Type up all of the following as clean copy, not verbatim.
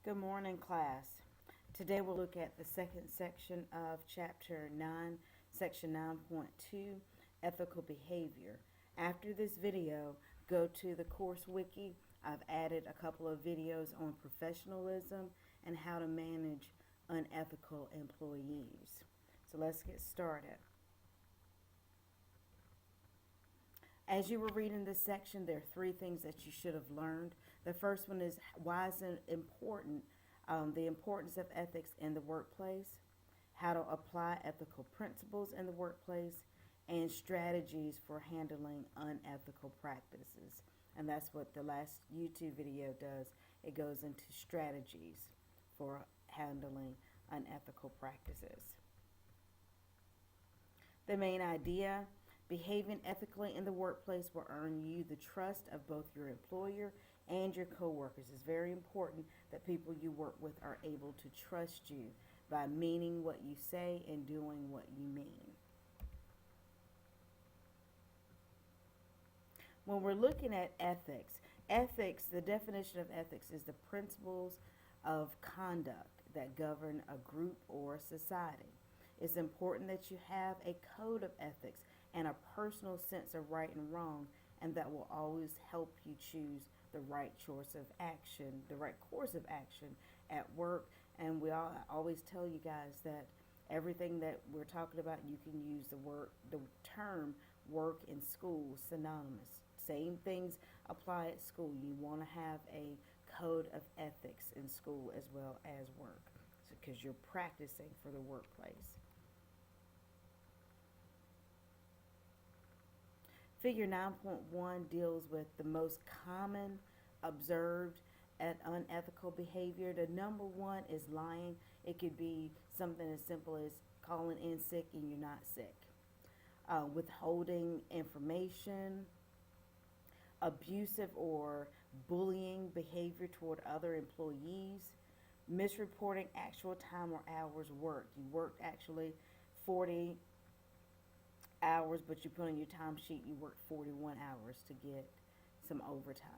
Good morning, class. Today we'll look at the second section of Chapter 9, Section 9.2, Ethical Behavior. After this video, go to the course wiki. I've added a couple of videos on professionalism and how to manage unethical employees. So let's get started. As you were reading this section, there are three things that you should have learned. The first one is why is it important, the importance of ethics in the workplace, how to apply ethical principles in the workplace, and strategies for handling unethical practices. And that's what the last YouTube video does. It goes into strategies for handling unethical practices. The main idea: behaving ethically in the workplace will earn you the trust of both your employer and your coworkers. It's very important that people you work with are able to trust you by meaning what you say and doing what you mean. When we're looking at ethics, the definition of ethics is the principles of conduct that govern a group or society. It's important that you have a code of ethics and a personal sense of right and wrong, and that will always help you choose the right course of action at work. And we always tell you guys that everything that we're talking about, you can use the term work and school synonymous. Same things apply at school. You want to have a code of ethics in school as well as work, because you're practicing for the workplace. Figure 9.1 deals with the most common observed at unethical behavior. The number one is lying. It could be something as simple as calling in sick and you're not sick. Withholding information, abusive or bullying behavior toward other employees, misreporting actual time or hours worked. You worked actually 40 hours, but you put on your timesheet you worked 41 hours to get some overtime.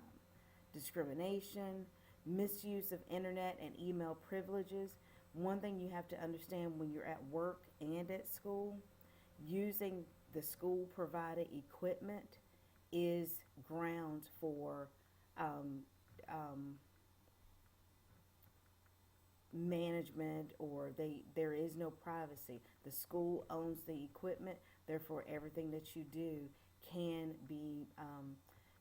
Discrimination, misuse of internet and email privileges. One thing you have to understand when you're at work and at school, using the school provided equipment is grounds for management, or there is no privacy. The school owns the equipment, therefore everything that you do can be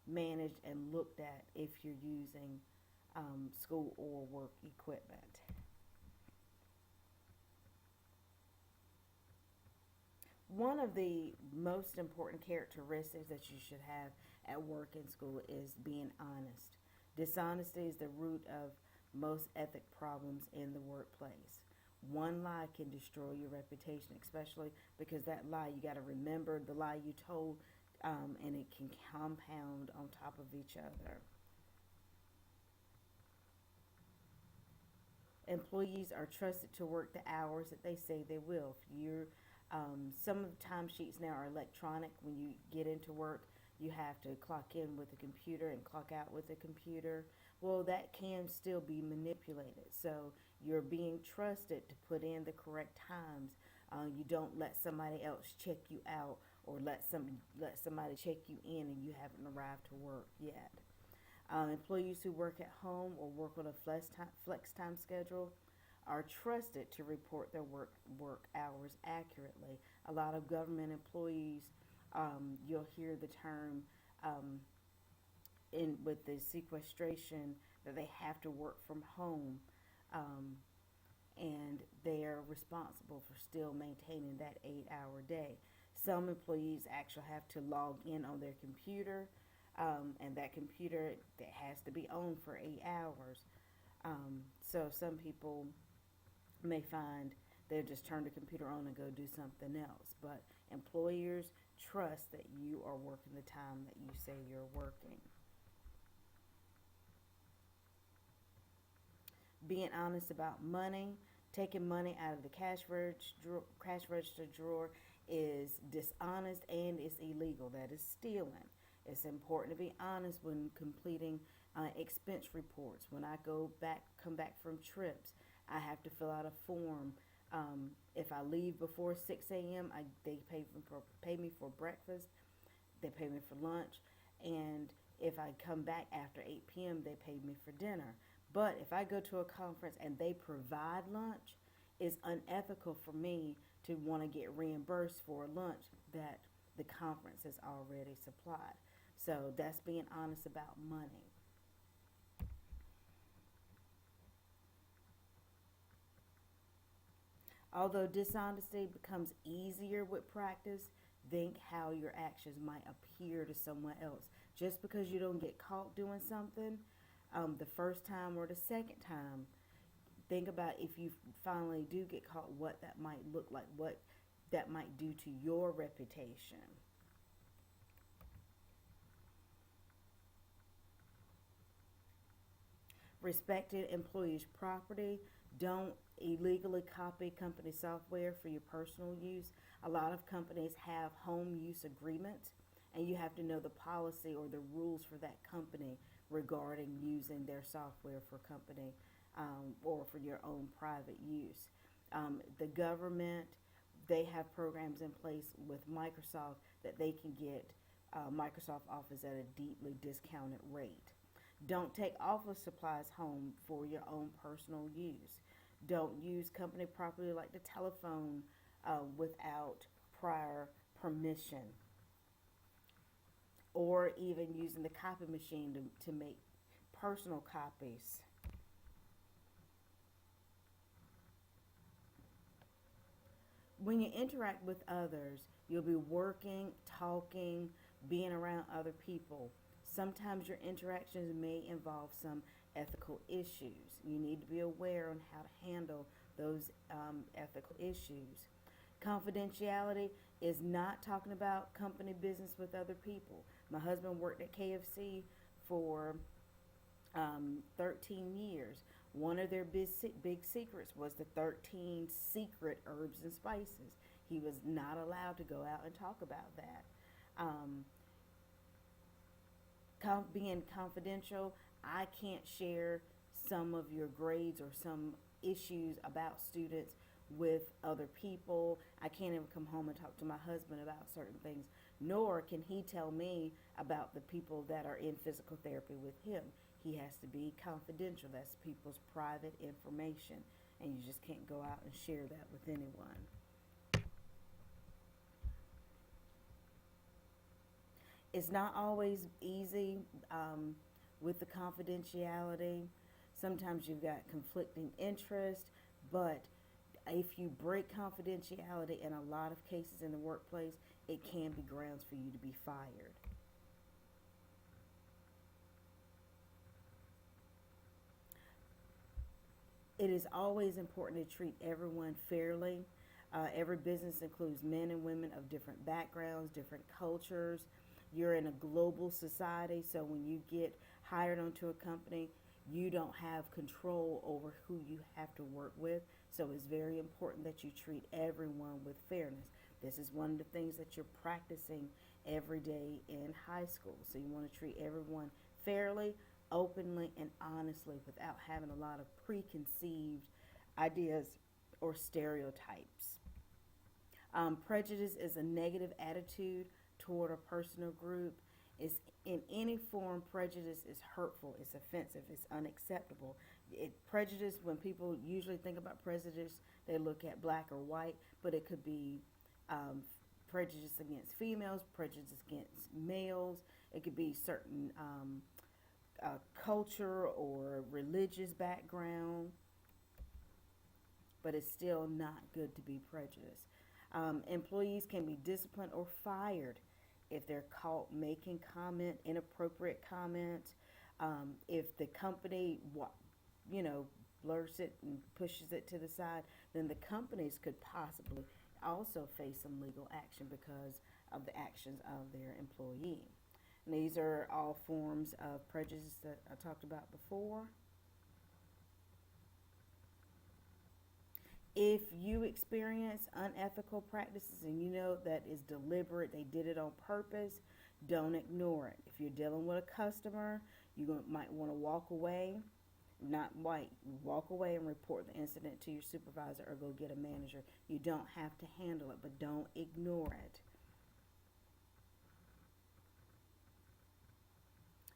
managed and looked at if you're using school or work equipment. One of the most important characteristics that you should have at work and school is being honest. Dishonesty is the root of most ethic problems in the workplace. One lie can destroy your reputation, especially because that lie, you got to remember the lie you told, and it can compound on top of each other. Employees are trusted to work the hours that they say they will. If you're some of the timesheets now are electronic. When you get into work, you have to clock in with a computer and clock out with a computer. Well, that can still be manipulated. So you're being trusted to put in the correct times. You don't let somebody else check you out, or let somebody check you in and you haven't arrived to work yet. Employees who work at home or work on a flex time schedule are trusted to report their work hours accurately. A lot of government employees, you'll hear the term with the sequestration that they have to work from home, and they are responsible for still maintaining that 8-hour day. Some employees actually have to log in on their computer, and that computer that has to be on for 8 hours. So some people may find they'll just turn the computer on and go do something else. But employers trust that you are working the time that you say you're working. Being honest about money, taking money out of the cash register drawer is dishonest and it's illegal. That is stealing. It's important to be honest when completing expense reports. When I come back from trips, I have to fill out a form. If I leave before 6 a.m., they pay me for breakfast. They pay me for lunch, and if I come back after 8 p.m., they pay me for dinner. But if I go to a conference and they provide lunch, it's unethical for me to want to get reimbursed for lunch that the conference has already supplied. So that's being honest about money. Although dishonesty becomes easier with practice, think how your actions might appear to someone else. Just because you don't get caught doing something the first time or the second time, think about if you finally do get caught, what that might look like, what that might do to your reputation. Respected employees' property. Don't illegally copy company software for your personal use. A lot of companies have home use agreements, and you have to know the policy or the rules for that company regarding using their software for company or for your own private use. The government, they have programs in place with Microsoft that they can get Microsoft Office at a deeply discounted rate. Don't take office supplies home for your own personal use. Don't use company property like the telephone without prior permission, or even using the copy machine to make personal copies. When you interact with others, you'll be working, talking, being around other people. Sometimes your interactions may involve some ethical issues. You need to be aware on how to handle those ethical issues. Confidentiality is not talking about company business with other people. My husband worked at KFC for 13 years. One of their big secrets was the 13 secret herbs and spices. He was not allowed to go out and talk about that. Um, Being confidential, I can't share some of your grades or some issues about students with other people. I can't even come home and talk to my husband about certain things, nor can he tell me about the people that are in physical therapy with him. He has to be confidential. That's people's private information, and you just can't go out and share that with anyone. It's not always easy with the confidentiality. Sometimes you've got conflicting interests, but if you break confidentiality in a lot of cases in the workplace, it can be grounds for you to be fired. It is always important to treat everyone fairly. Every business includes men and women of different backgrounds, different cultures. You're in a global society, so when you get hired onto a company, you don't have control over who you have to work with. So it's very important that you treat everyone with fairness. This is one of the things that you're practicing every day in high school. So you want to treat everyone fairly, openly, and honestly without having a lot of preconceived ideas or stereotypes. Prejudice is a negative attitude toward a person or group. Is in any form, prejudice is hurtful, it's offensive, it's unacceptable. Prejudice, when people usually think about prejudice, they look at black or white, but it could be um, prejudice against females, prejudice against males. It could be certain culture or religious background, but it's still not good to be prejudiced. Employees can be disciplined or fired if they're caught making inappropriate comments. If the company, you know, blurs it and pushes it to the side, then the companies could possibly also face some legal action because of the actions of their employee. And these are all forms of prejudice that I talked about before. If you experience unethical practices and you know that is deliberate, they did it on purpose, don't ignore it. If you're dealing with a customer, might want to walk away, walk away and report the incident to your supervisor or go get a manager. You don't have to handle it, but don't ignore it.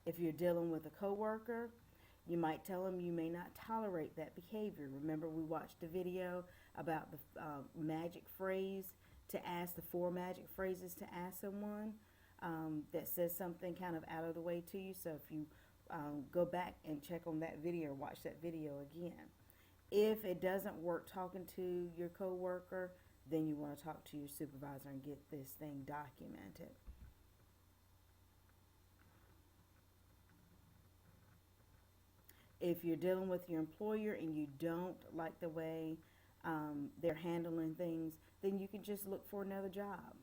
If you're dealing with a coworker, you might tell them you may not tolerate that behavior. Remember, we watched a video about the magic phrase to ask, the 4 magic phrases to ask someone that says something kind of out of the way to you. So if you go back and check on that video, watch that video again. If it doesn't work talking to your coworker, then you want to talk to your supervisor and get this thing documented. If you're dealing with your employer and you don't like the way they're handling things, then you can just look for another job.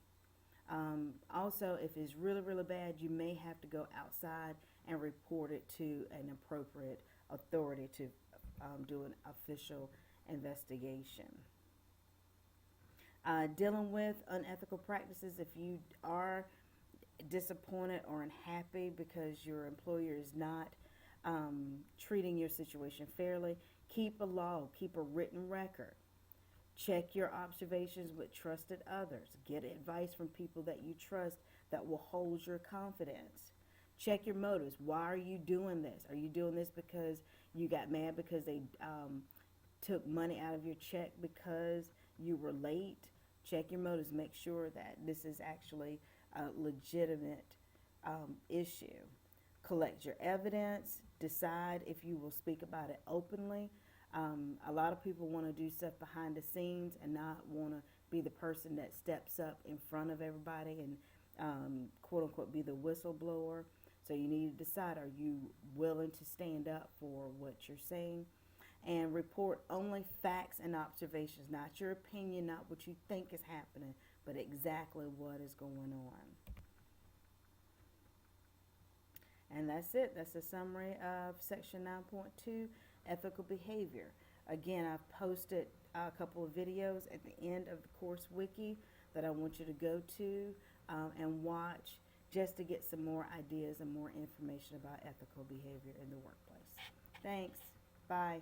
Also, if it's really, really bad, you may have to go outside and report it to an appropriate authority to do an official investigation. Dealing with unethical practices, if you are disappointed or unhappy because your employer is not treating your situation fairly, keep a log, keep a written record. Check your observations with trusted others. Get advice from people that you trust that will hold your confidence. Check your motives. Why are you doing this? Are you doing this because you got mad because they took money out of your check because you were late? Check your motives. Make sure that this is actually a legitimate issue. Collect your evidence. Decide if you will speak about it openly. A lot of people want to do stuff behind the scenes and not want to be the person that steps up in front of everybody and quote unquote be the whistleblower. So you need to decide, are you willing to stand up for what you're saying? And report only facts and observations, not your opinion, not what you think is happening, but exactly what is going on. And that's it. That's a summary of Section 9.2, Ethical Behavior. Again, I've posted a couple of videos at the end of the course wiki that I want you to go to and watch just to get some more ideas and more information about ethical behavior in the workplace. Thanks. Bye.